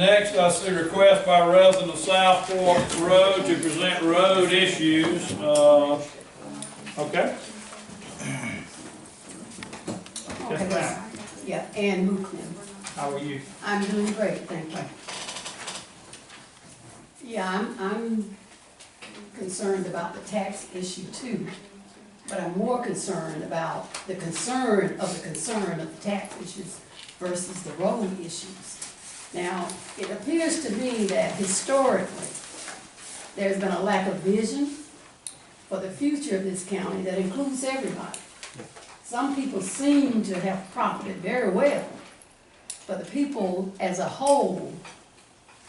Next, I see request by resident of South Fork Road to present road issues. Okay. Yes, ma'am. Yeah, Ann Mookman. How are you? I'm doing great, thank you. Yeah, I'm concerned about the tax issue too, but I'm more concerned about the concern of the tax issues versus the road issues. Now, it appears to me that historically, there's been a lack of vision for the future of this county that includes everybody. Some people seem to have profited very well, but the people as a whole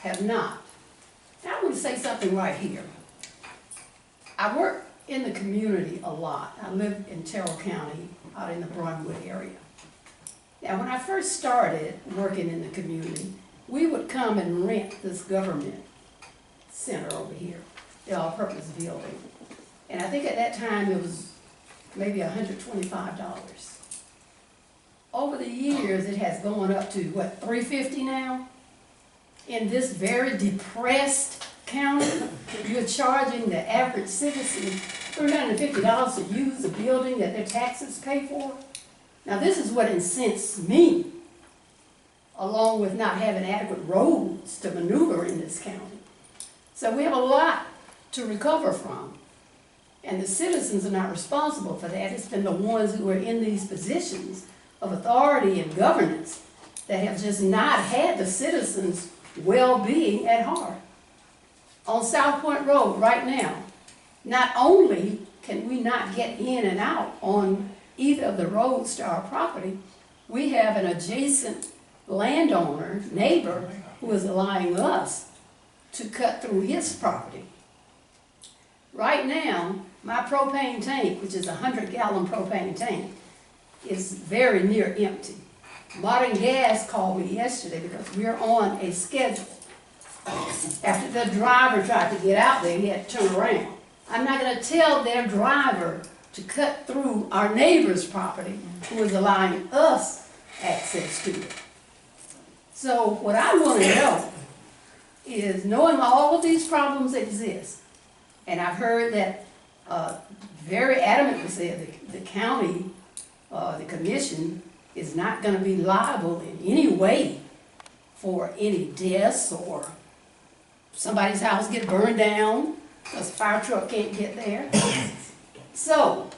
have not. Now, I want to say something right here. I work in the community a lot. I live in Terrell County, out in the Brownwood area. Now, when I first started working in the community, we would come and rent this government center over here, the all-purpose building. And I think at that time it was maybe $125. Over the years, it has gone up to, what, $350 now? In this very depressed county, you're charging the average citizen $350 to use a building that their taxes pay for. Now, this is what incensed me, along with not having adequate roads to maneuver in this county. So we have a lot to recover from. And the citizens are not responsible for that. It's been the ones who are in these positions of authority and governance that have just not had the citizens' well-being at heart. On South Point Road right now, not only can we not get in and out on either of the roads to our property, we have an adjacent landowner, neighbor, who is allowing us to cut through his property. Right now, my propane tank, which is a 100-gallon propane tank, is very near empty. Modern Gas called me yesterday because we're on a schedule. After the driver tried to get out there, he had to turn around. I'm not going to tell their driver to cut through our neighbor's property who is allowing us access to it. So what I want to know is, knowing all of these problems exist, and I've heard that very adamantly said the county, the commission, is not going to be liable in any way for any deaths or somebody's house get burned down because the fire truck can't get there. So,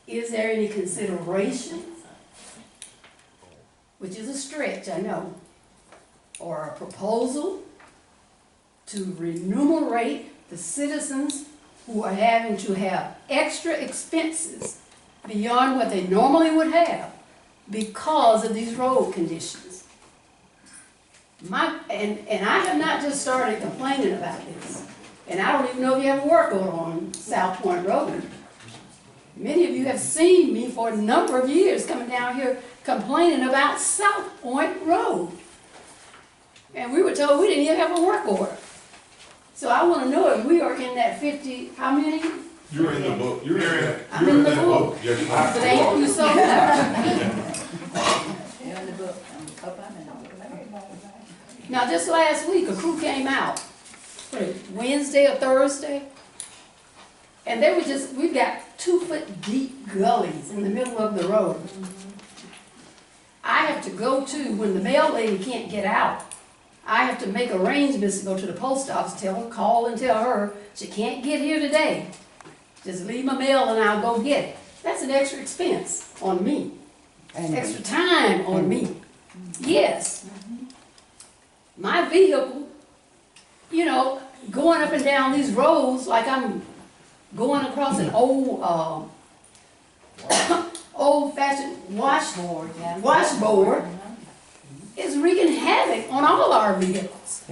is there any consideration, which is a stretch, I know, or a proposal to remunerate the citizens who are having to have extra expenses beyond what they normally would have because of these road conditions? And I have not just started complaining about this, and I don't even know if you have work going on South Point Road. Many of you have seen me for a number of years coming down here complaining about South Point Road. And we were told we didn't even have a work order. So I want to know if we are in that 50, how many? You're in the book. I'm in the book. Yes, you But ain't you so much. You're in the book. Now, just last week, a crew came out, Wednesday or Thursday, and they were just, we've got 2-foot deep gullies in the middle of the road. I have to go to, when the mail lady can't get out, I have to make arrangements to go to the post office, call and tell her she can't get here today. Just leave my mail and I'll go get it. That's an extra expense on me. Extra time on me. Yes. My vehicle, you know, going up and down these roads like I'm going across an old, old-fashioned washboard is wreaking havoc on all our vehicles.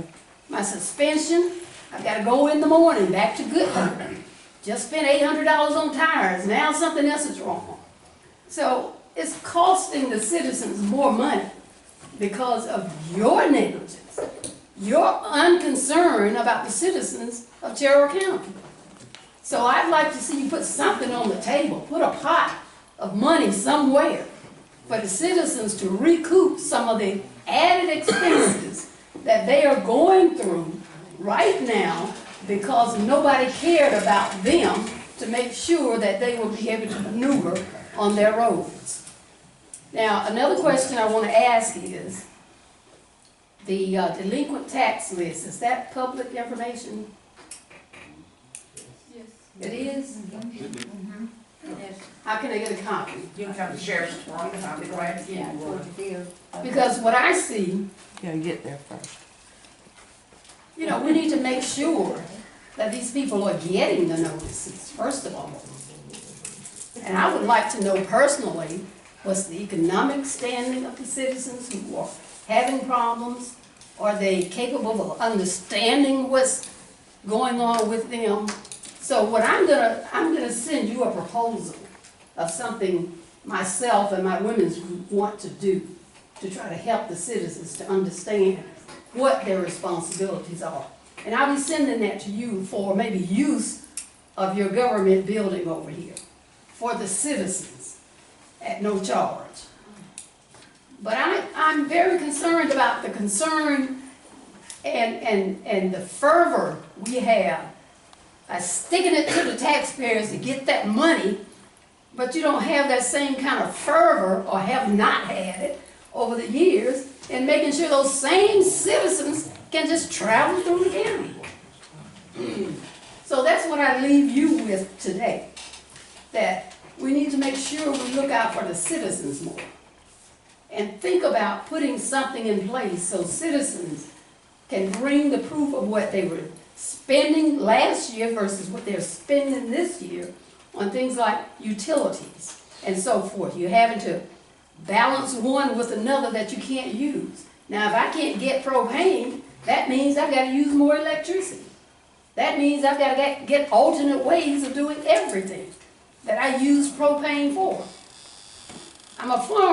My suspension, I've got to go in the morning back to Goodyear. Just spent $800 on tires. Now something else is wrong. So it's costing the citizens more money because of your negligence, your unconcern about the citizens of Terrell County. So I'd like to see you put something on the table, put a pot of money somewhere for the citizens to recoup some of the added expenses that they are going through right now because nobody cared about them to make sure that they will be able to maneuver on their roads. Now, another question I want to ask is, the delinquent tax list, is that public information? Yes. It is? How can I get a copy? You can come to sheriff's department, I'll be glad to give you one. Because what I see, Yeah, get there first. you know, we need to make sure that these people are getting the notices, first of all. And I would like to know personally, what's the economic standing of the citizens who are having problems? Are they capable of understanding what's going on with them? So what I'm gonna send you a proposal of something myself and my women's group want to do to try to help the citizens to understand what their responsibilities are. And I'll be sending that to you for maybe use of your government building over here for the citizens at no charge. But I'm very concerned about the concern and the fervor we have sticking it to the taxpayers to get that money, but you don't have that same kind of fervor, or have not had it over the years, in making sure those same citizens can just travel through the county. So that's what I leave you with today, that we need to make sure we look out for the citizens more, and think about putting something in place so citizens can bring the proof of what they were spending last year versus what they're spending this year on things like utilities and so forth. You're having to balance one with another that you can't use. Now, if I can't get propane, that means I've got to use more electricity. That means I've got to get alternate ways of doing everything that I use propane for. I'm a farmer.